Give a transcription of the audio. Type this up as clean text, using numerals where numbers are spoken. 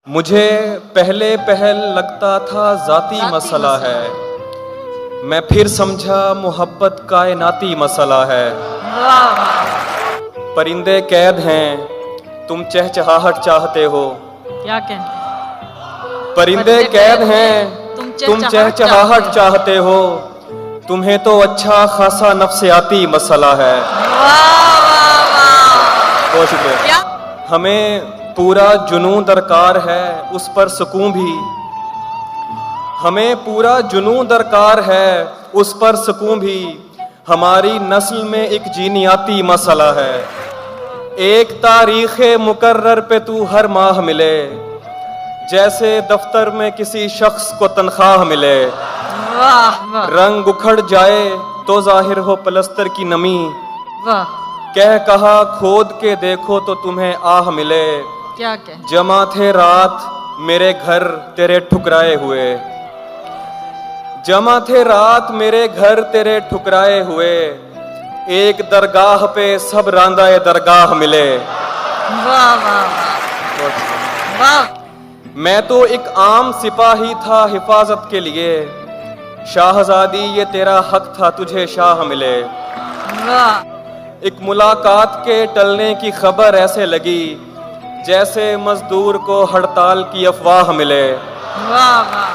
मुझे पहले पहल लगता था जाती मसला है, मैं फिर समझा मोहब्बत कायनाती मसला है। परिंदे कैद हैं, तुम चहचहाहट चाहते हो। क्या कहते? परिंदे कैद हैं, तुम चहचहाहट चाहते हो। तुम्हें तो अच्छा खासा नफ्सियाती मसला है। बहुत शुक्रिया। हमें पूरा जुनून दरकार है, उस पर सुकून भी। हमें पूरा जुनून दरकार है, उस पर सुकून भी। हमारी नस्ल में एक जीनियाती मसला है। एक तारीख़े मुकर्रर पे तू हर माह मिले, जैसे दफ्तर में किसी शख्स को तनख्वाह मिले। रंग उखड़ जाए तो जाहिर हो पलस्तर की नमी। कह कहा खोद के देखो तो तुम्हें आह मिले। क्या कह? जमा थे रात मेरे घर तेरे ठुकराए हुए। जमा थे रात मेरे घर तेरे ठुकराए हुए। एक दरगाह पे सब रांदाए दरगाह मिले। वाह वाह वाह। मैं तो एक आम सिपाही था हिफाजत के लिए। शाहजादी ये तेरा हक था तुझे शाह मिले। वाह। एक मुलाकात के टलने की खबर ऐसे लगी, जैसे मजदूर को हड़ताल की अफवाह मिले। वाह वाह।